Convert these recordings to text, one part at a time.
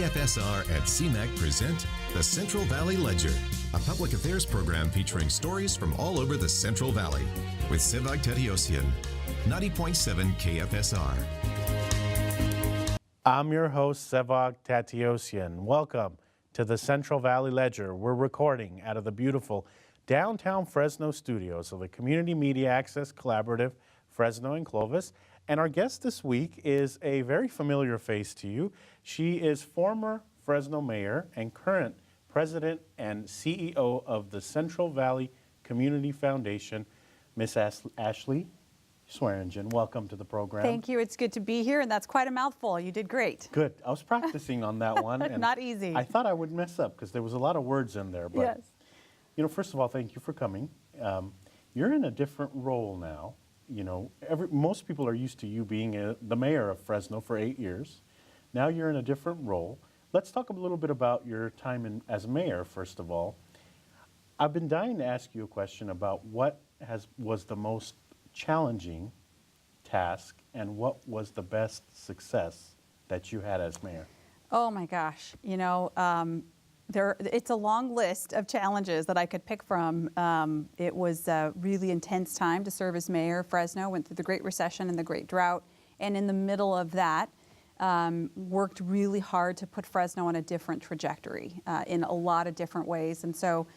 KFSR and CMAC present the Central Valley Ledger, a public affairs program featuring stories from all over the Central Valley with Sevag Tateosian, 90.7 KFSR. I'm your host, Sevag Tateosian. Welcome to the Central Valley Ledger. We're recording out of the beautiful downtown Fresno studios of the Community Media Access Collaborative, Fresno and Clovis. And our guest this week is a very familiar face to you. She is former Fresno Mayor and current President and CEO of the Central Valley Community Foundation, Miss Ashley Swearengin. Welcome to the program. Thank you. It's good to be here, and that's quite a mouthful. You did great. Good. I was practicing on that one. And not easy. I thought I would mess up because there was a lot of words in there. But, yes. You know, first of all, thank you for coming. You're in a different role now. You know, most people are used to you being the mayor of Fresno for 8 years. Now you're in a different role. Let's talk a little bit about your time as mayor, first of all. I've been dying to ask you a question about what was the most challenging task and what was the best success that you had as mayor? Oh my gosh, you know, it's a long list of challenges that I could pick from. It was a really intense time to serve as mayor of Fresno. Went through the Great Recession and the Great Drought, and in the middle of that, worked really hard to put Fresno on a different trajectory in a lot of different ways, and so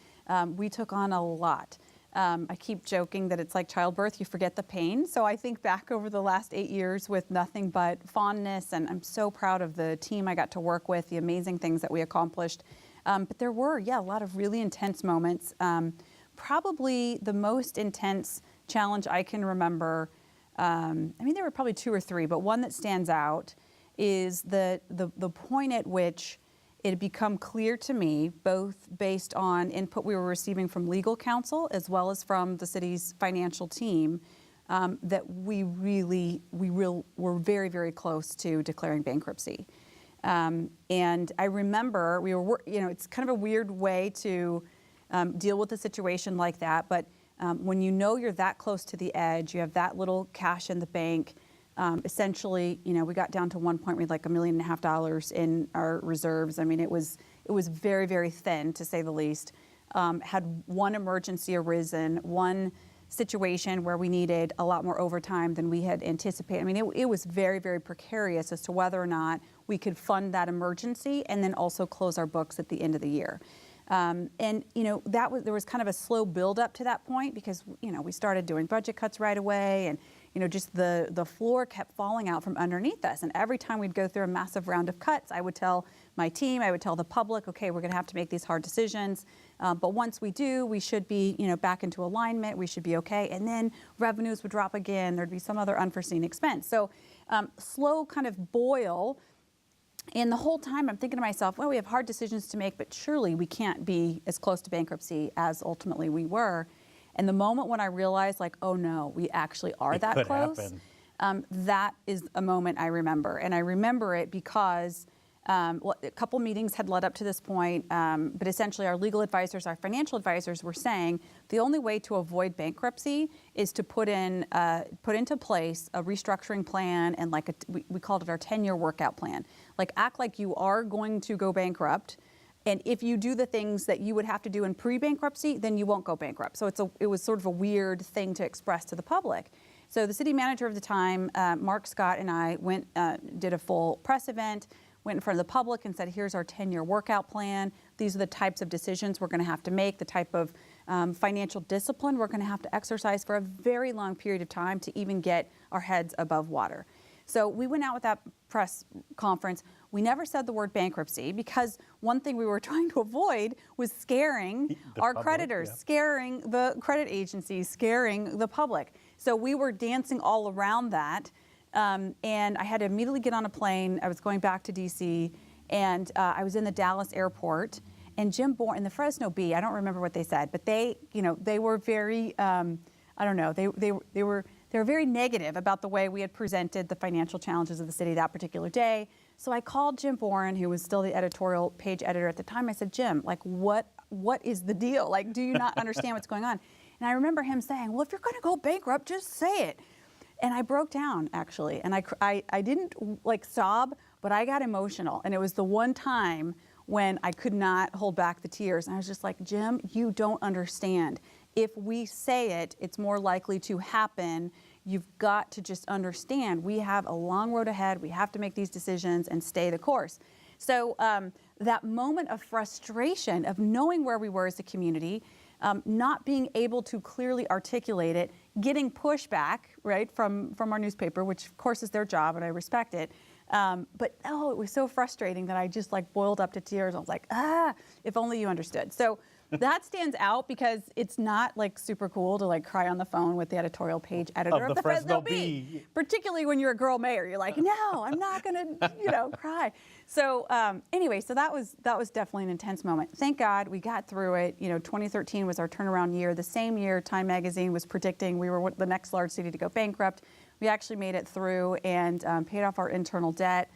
we took on a lot. I keep joking that it's like childbirth, you forget the pain. So I think back over the last 8 years with nothing but fondness, and I'm so proud of the team I got to work with, the amazing things that we accomplished. But there were, a lot of really intense moments. Probably the most intense challenge I can remember, there were probably two or three, but one that stands out is the point at which it had become clear to me, both based on input we were receiving from legal counsel as well as from the city's financial team, that we were very, very close to declaring bankruptcy. And I remember it's kind of a weird way to deal with a situation like that, but when you know you're that close to the edge, you have that little cash in the bank, essentially, we got down to one point we had like $1.5 million in our reserves. I mean, it was very, very thin, to say the least. Had one emergency arisen, one situation where we needed a lot more overtime than we had anticipated. I mean, it was very, very precarious as to whether or not we could fund that emergency and then also close our books at the end of the year. And there was kind of a slow build up to that point because we started doing budget cuts right away, and just the floor kept falling out from underneath us. And every time we'd go through a massive round of cuts, I would tell my team, I would tell the public, okay, we're going to have to make these hard decisions. But once we do, we should be back into alignment. We should be okay. And then revenues would drop again. There'd be some other unforeseen expense. So slow kind of boil. And the whole time I'm thinking to myself, well, we have hard decisions to make, but surely we can't be as close to bankruptcy as ultimately we were. And the moment when I realized, like, oh no, we actually are that close, that is a moment I remember. And I remember it because a couple meetings had led up to this point, but essentially our legal advisors, our financial advisors were saying the only way to avoid bankruptcy is to put into place a restructuring plan and we called it our 10-year workout plan. Like, act like you are going to go bankrupt. And if you do the things that you would have to do in pre-bankruptcy, then you won't go bankrupt. So it was sort of a weird thing to express to the public. So the city manager of the time, Mark Scott, and I went, did a full press event, went in front of the public and said, here's our 10-year workout plan. These are the types of decisions we're going to have to make, the type of financial discipline we're going to have to exercise for a very long period of time to even get our heads above water. So we went out with that press conference. We never said the word bankruptcy because one thing we were trying to avoid was scaring our creditors, scaring the credit agencies, scaring the public. So we were dancing all around that. And I had to immediately get on a plane. I was going back to DC, and I was in the Dallas airport. And Jim Bourne and the Fresno Bee, I don't remember what they said, but they were very, they were very negative about the way we had presented the financial challenges of the city that particular day. So I called Jim Bourne, who was still the editorial page editor at the time. I said, Jim, like, what is the deal? Like, do you not understand what's going on? And I remember him saying, well, if you're going to go bankrupt, just say it. And I broke down, actually. And I didn't like sob, but I got emotional. And it was the one time when I could not hold back the tears. And I was just like, Jim, you don't understand. If we say it, it's more likely to happen. You've got to just understand we have a long road ahead. We have to make these decisions and stay the course. So that moment of frustration of knowing where we were as a community, not being able to clearly articulate it, getting pushback, right, from our newspaper, which of course is their job and I respect it. But it was so frustrating that I just like boiled up to tears. I was like, if only you understood. So that stands out because it's not like super cool to like cry on the phone with the editorial page editor of the Fresno Bee. Particularly when you're a girl mayor, you're like, no, I'm not gonna, cry. So anyway, so that was definitely an intense moment. Thank God we got through it. 2013 was our turnaround year. The same year, Time Magazine was predicting we were the next large city to go bankrupt. We actually made it through and paid off our internal debt.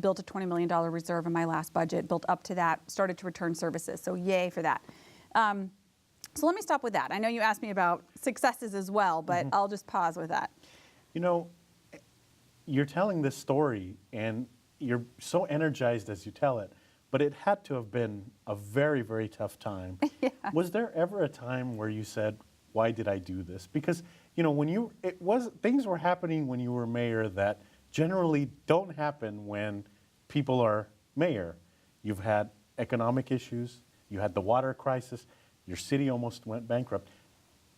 Built a $20 million reserve in my last budget, built up to that, started to return services. So yay for that. So let me stop with that. I know you asked me about successes as well, but I'll just pause with that. You're telling this story and you're so energized as you tell it, but it had to have been a very, very tough time. Yeah. Was there ever a time where you said, why did I do this? Because, things were happening when you were mayor that generally don't happen when people are mayor. You've had economic issues, you had the water crisis, your city almost went bankrupt.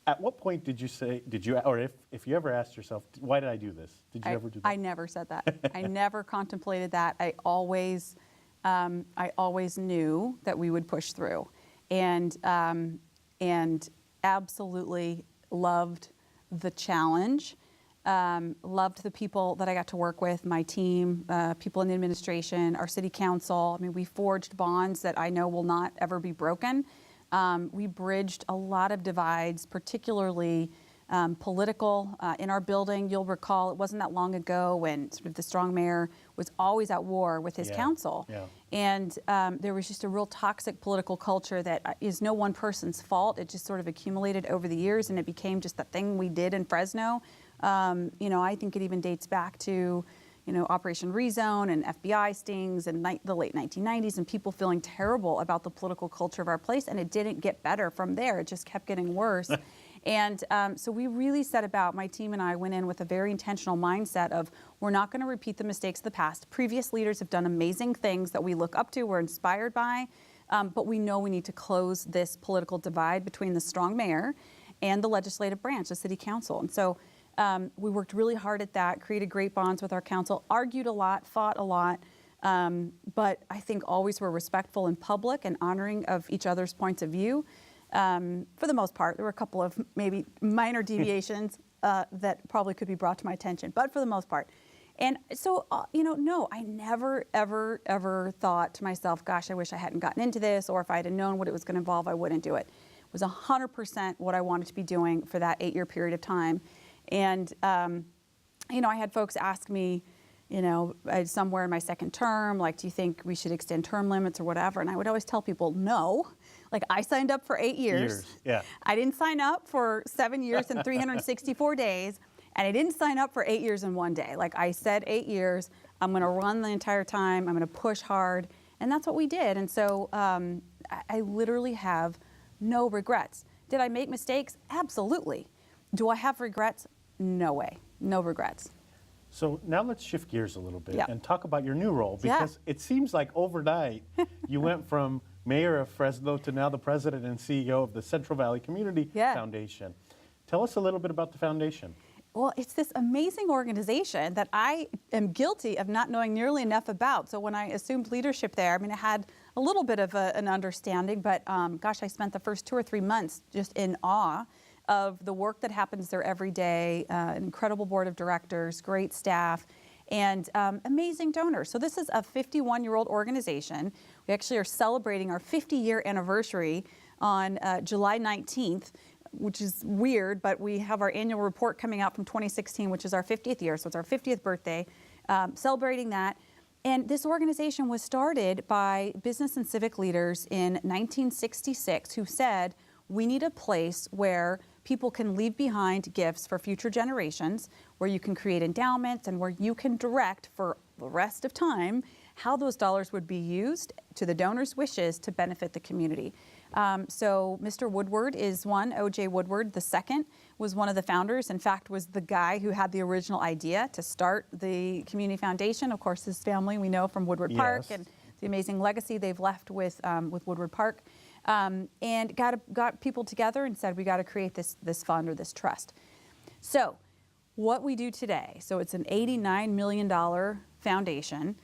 At what point did you say, or if you ever asked yourself, why did I do this? Did you ever do that? I never said that. I never contemplated that. I always knew that we would push through, and absolutely loved the challenge. Loved the people that I got to work with, my team, people in the administration, our city council. I mean, we forged bonds that I know will not ever be broken. We bridged a lot of divides, particularly political. In our building, you'll recall, it wasn't that long ago when sort of the strong mayor was always at war with his council. Yeah. And there was just a real toxic political culture that is no one person's fault. It just sort of accumulated over the years, and it became just the thing we did in Fresno. I think it even dates back to, Operation Rezone and FBI stings and the late 1990s and people feeling terrible about the political culture of our place. And it didn't get better from there. It just kept getting worse. And so we really set about, my team and I went in with a very intentional mindset of we're not going to repeat the mistakes of the past. Previous leaders have done amazing things that we look up to, we're inspired by, but we know we need to close this political divide between the strong mayor and the legislative branch, the city council. And so we worked really hard at that, created great bonds with our council, argued a lot, fought a lot, but I think always were respectful in public and honoring of each other's points of view. For the most part, there were a couple of maybe minor deviations that probably could be brought to my attention, but for the most part. And so, no, I never, ever, ever thought to myself, gosh, I wish I hadn't gotten into this, or if I had known what it was going to involve, I wouldn't do it. It was 100% what I wanted to be doing for that 8-year period of time. And, I had folks ask me, somewhere in my second term, like, do you think we should extend term limits or whatever? And I would always tell people, no. Like, I signed up for 8 years. Yeah. I didn't sign up for 7 years and 364 days. And I didn't sign up for 8 years in one day. Like I said, 8 years, I'm going to run the entire time. I'm going to push hard. And that's what we did. And so I literally have no regrets. Did I make mistakes? Absolutely. Do I have regrets? No way. No regrets. So now let's shift gears a little bit Yeah. and talk about your new role, because it seems like overnight you went from mayor of Fresno to now the president and CEO of the Central Valley Community Foundation. Tell us a little bit about the foundation. Well, it's this amazing organization that I am guilty of not knowing nearly enough about. So when I assumed leadership there, I had a little bit of an understanding, but gosh, I spent the first 2 or 3 months just in awe of the work that happens there every day, an incredible board of directors, great staff, and amazing donors. So this is a 51-year-old organization. We actually are celebrating our 50-year anniversary on July 19th, which is weird, but we have our annual report coming out from 2016, which is our 50th year. So it's our 50th birthday, celebrating that. And this organization was started by business and civic leaders in 1966 who said, we need a place where people can leave behind gifts for future generations, where you can create endowments and where you can direct for the rest of time how those dollars would be used to the donor's wishes to benefit the community. So Mr. Woodward is one. O.J. Woodward, the second, was one of the founders. In fact, was the guy who had the original idea to start the community foundation. Of course, his family we know from Woodward Park and the amazing legacy they've left with Woodward Park. And got people together and said, we got to create this fund or this trust. So what we do today, so it's an $89 million foundation.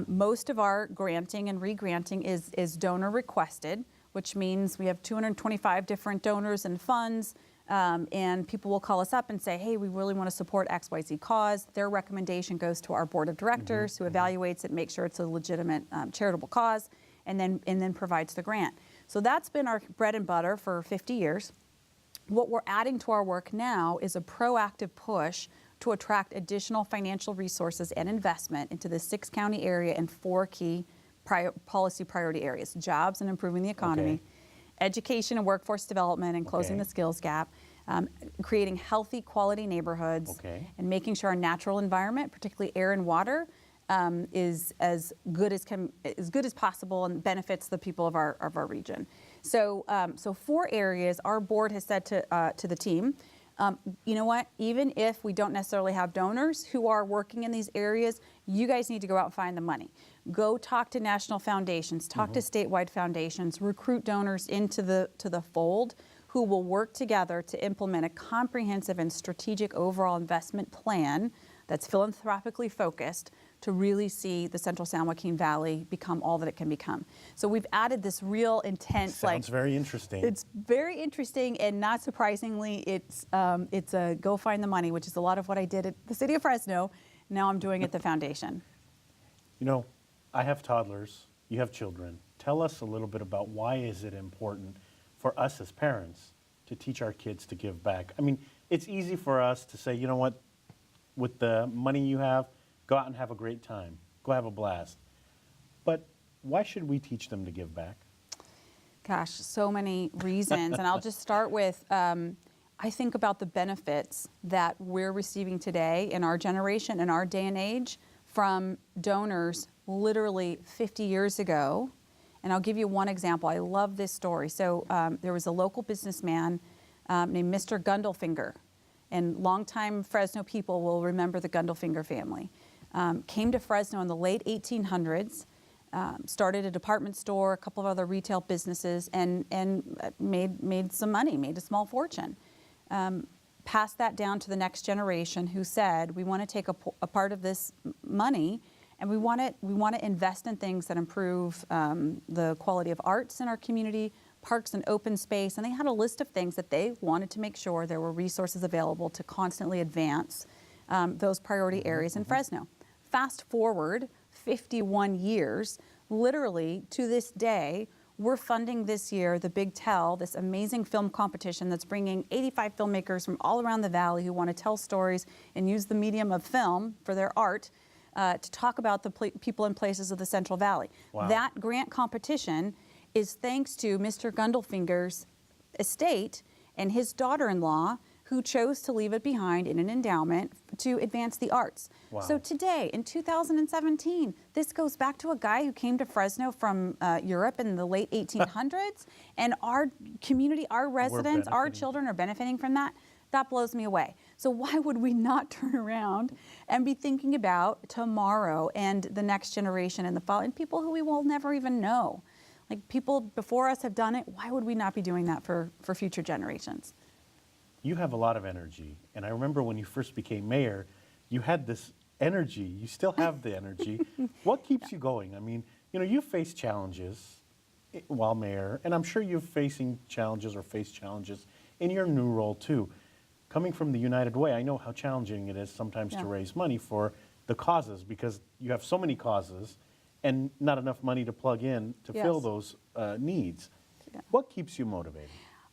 Most of our granting and re-granting is donor requested, which means we have 225 different donors and funds, and people will call us up and say, hey, we really want to support XYZ cause. Their recommendation goes to our board of directors who evaluates it, makes sure it's a legitimate charitable cause, and then provides the grant. So that's been our bread and butter for 50 years. What we're adding to our work now is a proactive push to attract additional financial resources and investment into the 6-county area in 4 key policy priority areas: jobs and improving the economy, education and workforce development and closing the skills gap, creating healthy, quality neighborhoods, and making sure our natural environment, particularly air and water, is as good as possible and benefits the people of our region. So 4 areas our board has said to the team. You know what, even if we don't necessarily have donors who are working in these areas, you guys need to go out and find the money. Go talk to national foundations, talk to statewide foundations, recruit donors into the fold who will work together to implement a comprehensive and strategic overall investment plan that's philanthropically focused to really see the Central San Joaquin Valley become all that it can become. So we've added this real intense, Sounds very interesting. It's very interesting, and not surprisingly, it's a go find the money, which is a lot of what I did at the city of Fresno. Now I'm doing at the foundation. You know, I have toddlers, you have children. Tell us a little bit about why is it important for us as parents to teach our kids to give back? I mean, it's easy for us to say, you know what, with the money you have, go out and have a great time. Go have a blast. But why should we teach them to give back? Gosh, so many reasons. And I'll just start with, I think about the benefits that we're receiving today in our generation, in our day and age, from donors literally 50 years ago. And I'll give you one example. I love this story. So there was a local businessman named Mr. Gundelfinger. And longtime Fresno people will remember the Gundelfinger family. Came to Fresno in the late 1800s, started a department store, a couple of other retail businesses, and made some money, made a small fortune. Passed that down to the next generation, who said, we want to take a part of this money and we want to invest in things that improve the quality of arts in our community, parks and open space. And they had a list of things that they wanted to make sure there were resources available to constantly advance those priority areas in Fresno. Fast forward 51 years, literally to this day, we're funding this year the Big Tell, this amazing film competition that's bringing 85 filmmakers from all around the valley who want to tell stories and use the medium of film for their art to talk about the people and places of the Central Valley. Wow. That grant competition is thanks to Mr. Gundelfinger's estate and his daughter-in-law, who chose to leave it behind in an endowment to advance the arts. Wow. So today, in 2017, this goes back to a guy who came to Fresno from Europe in the late 1800s, and our community, our residents, our children are benefiting from that. That blows me away. So why would we not turn around and be thinking about tomorrow and the next generation and the following, and people who we will never even know? Like, people before us have done it, why would we not be doing that for future generations? You have a lot of energy, and I remember when you first became mayor, you had this energy. You still have the energy. What keeps you going? I mean, you know, you face challenges while mayor, and I'm sure you're facing challenges or face challenges in your new role too. Coming from the United Way, I know how challenging it is sometimes to raise money for the causes, because you have so many causes and not enough money to plug in to fill those needs. Yeah. What keeps you motivated?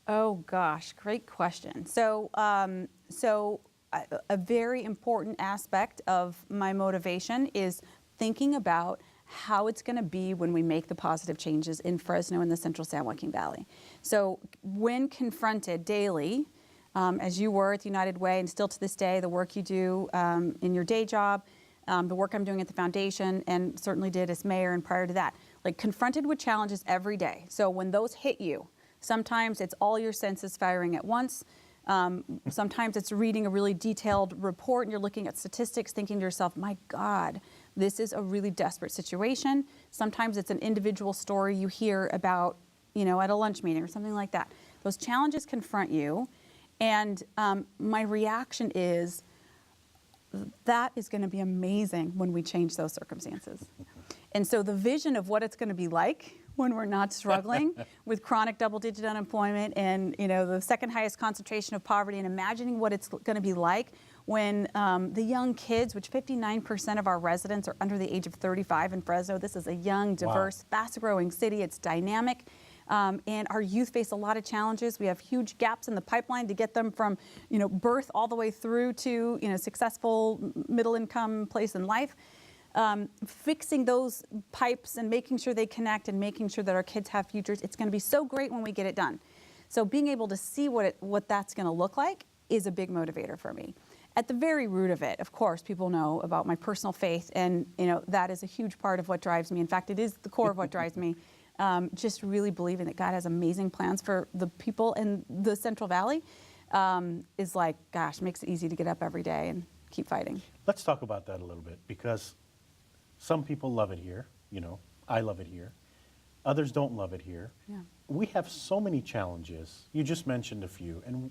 Oh gosh, great question. So, a very important aspect of my motivation is thinking about how it's going to be when we make the positive changes in Fresno and the Central San Joaquin Valley. So, when confronted daily as you were at the United Way, and still to this day, the work you do in your day job, the work I'm doing at the foundation, and certainly did as mayor and prior to that, like confronted with challenges every day. So when those hit you, sometimes it's all your senses firing at once. Sometimes it's reading a really detailed report and you're looking at statistics thinking to yourself, my God, this is a really desperate situation. Sometimes it's an individual story you hear about, at a lunch meeting or something like that. Those challenges confront you. And my reaction is, that is going to be amazing when we change those circumstances. And so the vision of what it's going to be like when we're not struggling with chronic double-digit unemployment and the second highest concentration of poverty, and imagining what it's going to be like when the young kids, which 59% of our residents are under the age of 35 in Fresno. This is a young, diverse, fast-growing city. It's dynamic. And our youth face a lot of challenges. We have huge gaps in the pipeline to get them from, birth all the way through to, successful middle-income place in life. Fixing those pipes and making sure they connect and making sure that our kids have futures. It's going to be so great when we get it done. So being able to see what that's going to look like is a big motivator for me. At the very root of it, of course, people know about my personal faith, and that is a huge part of what drives me. In fact, it is the core of what drives me. Just really believing that God has amazing plans for the people in the Central Valley is like, gosh, makes it easy to get up every day and keep fighting. Let's talk about that a little bit, because some people love it here. I love it here. Others don't love it here. Yeah. We have so many challenges. You just mentioned a few. And,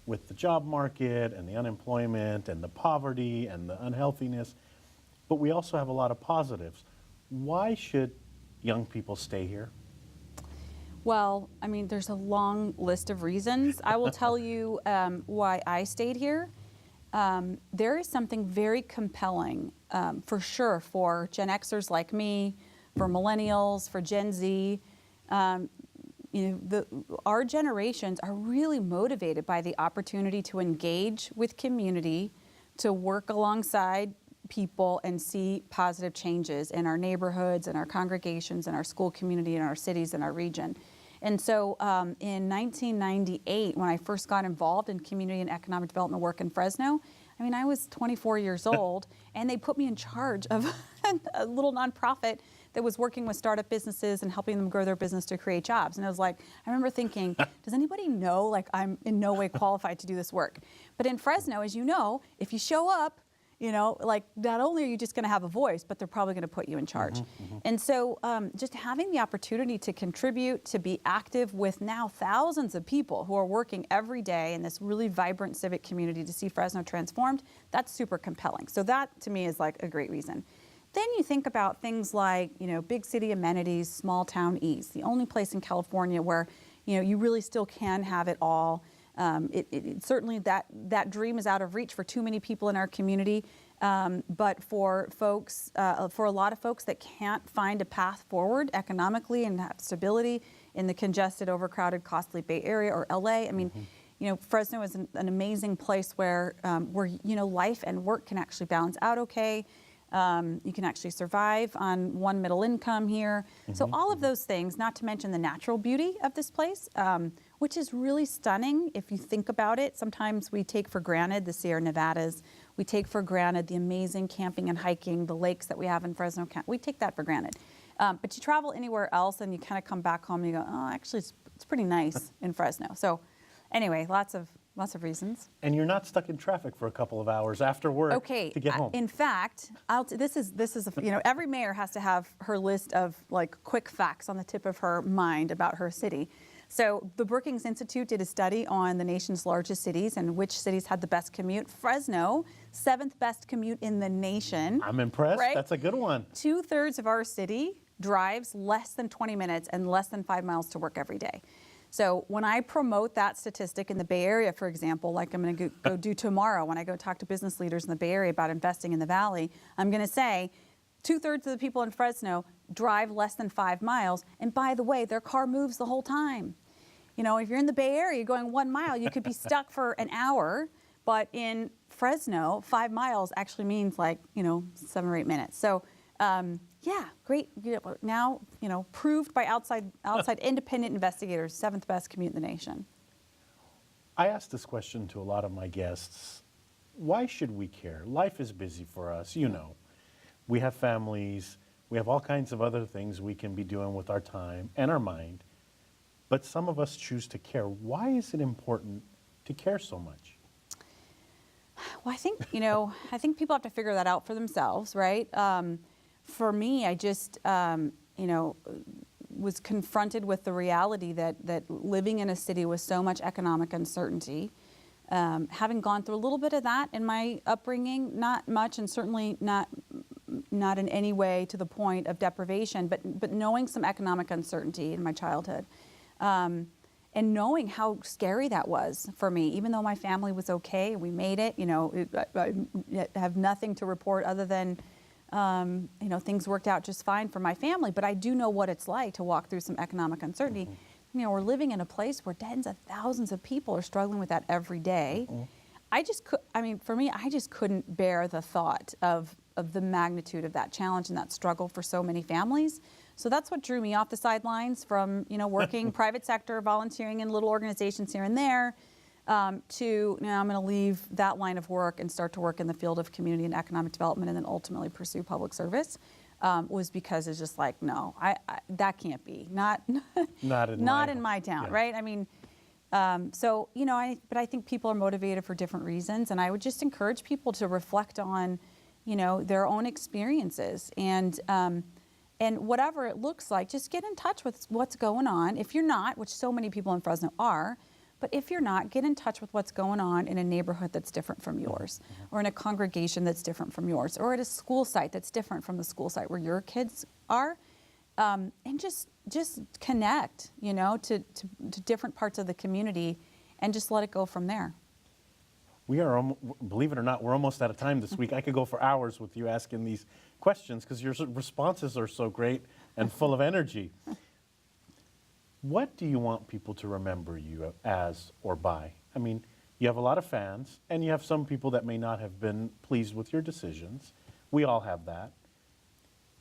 with the job market and the unemployment and the poverty and the unhealthiness, but we also have a lot of positives. Why should young people stay here? Well, there's a long list of reasons. I will tell you why I stayed here. There is something very compelling, for sure, for Gen Xers like me, for millennials, for Gen Z. Our generations are really motivated by the opportunity to engage with community, to work alongside people and see positive changes in our neighborhoods and our congregations and our school community and our cities and our region. And so in 1998, when I first got involved in community and economic development work in Fresno, I was 24 years old, and they put me in charge of a little nonprofit that was working with startup businesses and helping them grow their business to create jobs. And I was like, I remember thinking, does anybody know, I'm in no way qualified to do this work? But in Fresno, as you know, if you show up, not only are you just going to have a voice, but they're probably going to put you in charge. And so just having the opportunity to contribute, to be active with now thousands of people who are working every day in this really vibrant civic community to see Fresno transformed, that's super compelling. So that, to me, is like a great reason. Then you think about things like, big city amenities, small town ease, the only place in California where, you really still can have it all. Certainly that dream is out of reach for too many people in our community, but for folks, for a lot of folks that can't find a path forward economically and have stability in the congested, overcrowded, costly Bay Area or LA. Fresno is an amazing place where life and work can actually balance out okay. You can actually survive on one middle income here. So all of those things, not to mention the natural beauty of this place, which is really stunning if you think about it. Sometimes we take for granted the Sierra Nevadas. We take for granted the amazing camping and hiking, the lakes that we have in Fresno County. We take that for granted. But you travel anywhere else and you kind of come back home and you go, oh, actually it's pretty nice in Fresno. So anyway, lots of reasons. And you're not stuck in traffic for a couple of hours after work to get home. In fact, this is every mayor has to have her list of quick facts on the tip of her mind about her city. So the Brookings Institute did a study on the nation's largest cities and which cities had the best commute. Fresno, 7th best commute in the nation. I'm impressed. Right? That's a good one. 2/3 of our city drives less than 20 minutes and less than 5 miles to work every day. So when I promote that statistic in the Bay Area, for example, like I'm going to go do tomorrow when I go talk to business leaders in the Bay Area about investing in the Valley, I'm going to say 2/3 of the people in Fresno drive less than 5 miles. And by the way, their car moves the whole time. If you're in the Bay Area going 1 mile, you could be stuck for an hour. But in Fresno, 5 miles actually means 7 or 8 minutes. So great. Now, proved by outside independent investigators, 7th best commute in the nation. I ask this question to a lot of my guests. Why should we care? Life is busy for us, you know. We have families, we have all kinds of other things we can be doing with our time and our mind, but some of us choose to care. Why is it important to care so much? Well, I think, I think people have to figure that out for themselves, right? For me, I just, was confronted with the reality that living in a city with so much economic uncertainty, having gone through a little bit of that in my upbringing, not much, and certainly not in any way to the point of deprivation, but knowing some economic uncertainty in my childhood, and knowing how scary that was for me, even though my family was okay, we made it. I have nothing to report other than things worked out just fine for my family, but I do know what it's like to walk through some economic uncertainty. Mm-hmm. We're living in a place where tens of thousands of people are struggling with that every day. Mm-hmm. For me, I just couldn't bear the thought of the magnitude of that challenge and that struggle for so many families. So that's what drew me off the sidelines from, working private sector, volunteering in little organizations here and there, to now I'm going to leave that line of work and start to work in the field of community and economic development and then ultimately pursue public service, was because it's just like, no, I that can't be. Not in my town, yeah. Right? But I think people are motivated for different reasons, and I would just encourage people to reflect on, their own experiences and whatever it looks like, just get in touch with what's going on. If you're not, which so many people in Fresno are, but if you're not, get in touch with what's going on in a neighborhood that's different from yours, or in a congregation that's different from yours, or at a school site that's different from the school site where your kids are, and just connect, to different parts of the community, and just let it go from there. We are, believe it or not, we're almost out of time this week. I could go for hours with you asking these questions because your responses are so great and full of energy. What do you want people to remember you as or by? You have a lot of fans, and you have some people that may not have been pleased with your decisions. We all have that.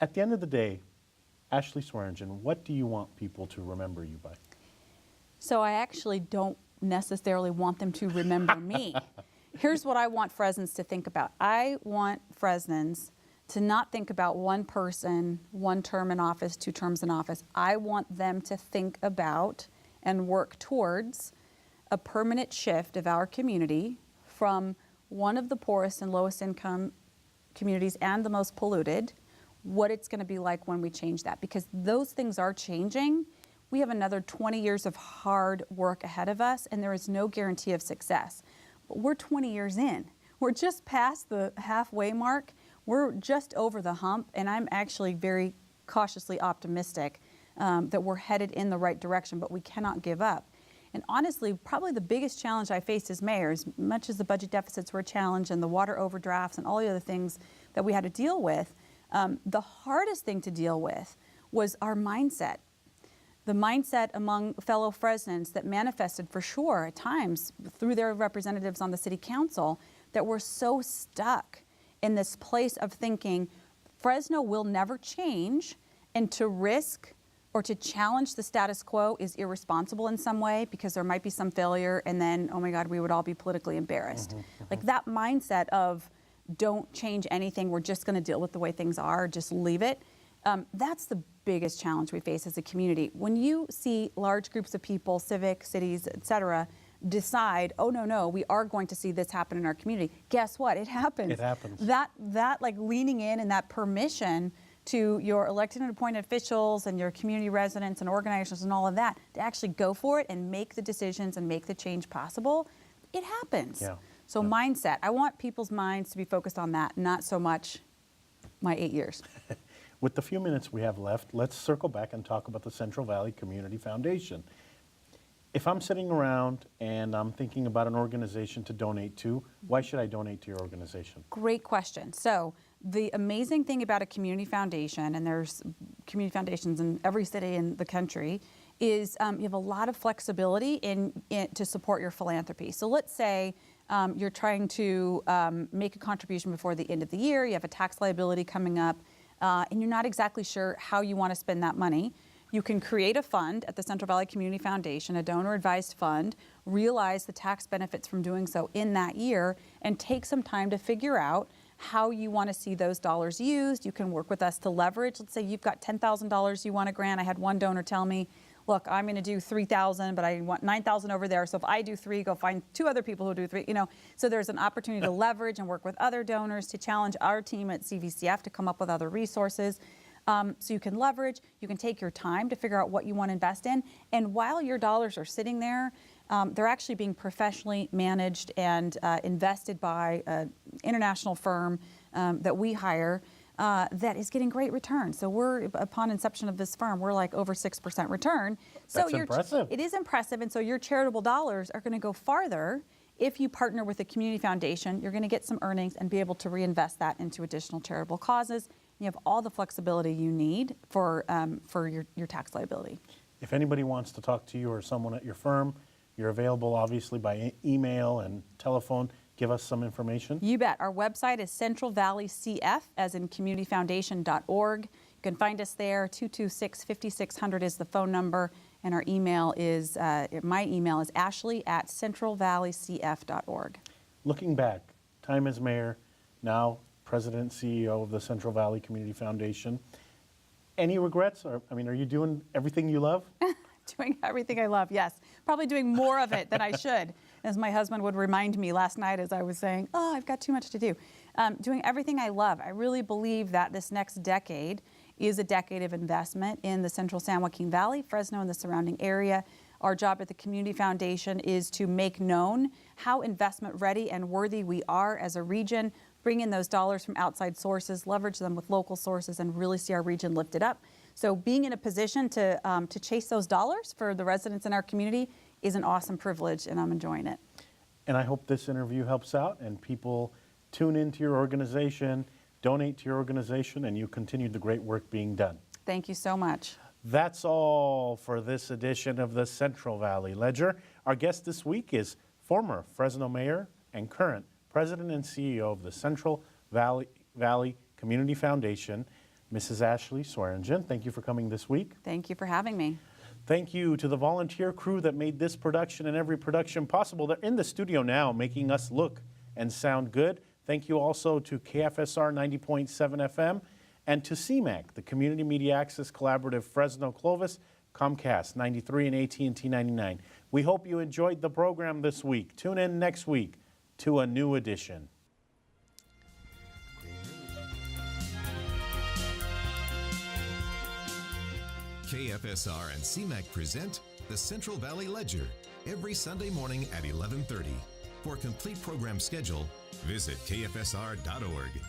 At the end of the day, Ashley Swearengin, what do you want people to remember you by? So I actually don't necessarily want them to remember me. Here's what I want Fresnans to think about. I want Fresnans to not think about one person, one term in office, 2 terms in office. I want them to think about and work towards a permanent shift of our community from one of the poorest and lowest income communities and the most polluted, what it's going to be like when we change that. Because those things are changing. We have another 20 years of hard work ahead of us, and there is no guarantee of success. But we're 20 years in. We're just past the halfway mark. We're just over the hump, and I'm actually very cautiously optimistic that we're headed in the right direction, but we cannot give up. And honestly, probably the biggest challenge I faced as mayor, as much as the budget deficits were a challenge and the water overdrafts and all the other things that we had to deal with, the hardest thing to deal with was our mindset. The mindset among fellow Fresnans that manifested for sure at times through their representatives on the city council that were so stuck in this place of thinking Fresno will never change, and to risk or to challenge the status quo is irresponsible in some way because there might be some failure and then, oh my God, we would all be politically embarrassed. Like that mindset of don't change anything, we're just gonna deal with the way things are, just leave it. That's the biggest challenge we face as a community. When you see large groups of people, civic, cities, et cetera, decide, oh no, we are going to see this happen in our community, guess what? It happens. It happens. That like leaning in and that permission to your elected and appointed officials and your community residents and organizers and all of that to actually go for it and make the decisions and make the change possible, it happens. Yeah. So mindset, I want people's minds to be focused on that, not so much my 8 years. With the few minutes we have left, let's circle back and talk about the Central Valley Community Foundation. If I'm sitting around and I'm thinking about an organization to donate to, why should I donate to your organization? Great question. So the amazing thing about a community foundation, and there's community foundations in every city in the country, is you have a lot of flexibility to support your philanthropy. So let's say you're trying to make a contribution before the end of the year, you have a tax liability coming up, and you're not exactly sure how you want to spend that money. You can create a fund at the Central Valley Community Foundation, a donor-advised fund, realize the tax benefits from doing so in that year, and take some time to figure out how you want to see those dollars used. You can work with us to leverage. Let's say you've got $10,000 you want to grant. I had one donor tell me, look, I'm going to do 3,000, but I want 9,000 over there. So if I do 3, go find 2 other people who do 3. So there's an opportunity to leverage and work with other donors to challenge our team at CVCF to come up with other resources. So you can leverage. You can take your time to figure out what you want to invest in. And while your dollars are sitting there, they're actually being professionally managed and invested by an international firm that we hire. That is getting great returns. So upon inception of this firm, we're like over 6% return. That's impressive. It is impressive, and so your charitable dollars are going to go farther if you partner with a community foundation. You're going to get some earnings and be able to reinvest that into additional charitable causes. You have all the flexibility you need for your tax liability. If anybody wants to talk to you or someone at your firm, you're available obviously by email and telephone. Give us some information. You bet. Our website is Central Valley CF, as in communityfoundation.org. You can find us there. 226-5600 is the phone number, and our email is, my email is ashley@centralvalleycf.org. Looking back, time as mayor, now president and CEO of the Central Valley Community Foundation. Any regrets? Are you doing everything you love? Doing everything I love, yes. Probably doing more of it than I should. As my husband would remind me last night as I was saying, oh, I've got too much to do. Doing everything I love. I really believe that this next decade is a decade of investment in the Central San Joaquin Valley, Fresno, and the surrounding area. Our job at the Community Foundation is to make known how investment ready and worthy we are as a region, bring in those dollars from outside sources, leverage them with local sources, and really see our region lifted up. So being in a position to chase those dollars for the residents in our community is an awesome privilege, and I'm enjoying it. And I hope this interview helps out and people tune into your organization, donate to your organization, and you continue the great work being done. Thank you so much. That's all for this edition of the Central Valley Ledger. Our guest this week is former Fresno Mayor and current President and CEO of the Central Valley Community Foundation, Mrs. Ashley Swearengin. Thank you for coming this week. Thank you for having me. Thank you to the volunteer crew that made this production and every production possible. They're in the studio now making us look and sound good. Thank you also to KFSR 90.7 FM and to CMAC, the Community Media Access Collaborative Fresno Clovis, Comcast 93 and AT&T 99. We hope you enjoyed the program this week. Tune in next week to a new edition. KFSR and CMAC present the Central Valley Ledger every Sunday morning at 11:30. For a complete program schedule, visit kfsr.org.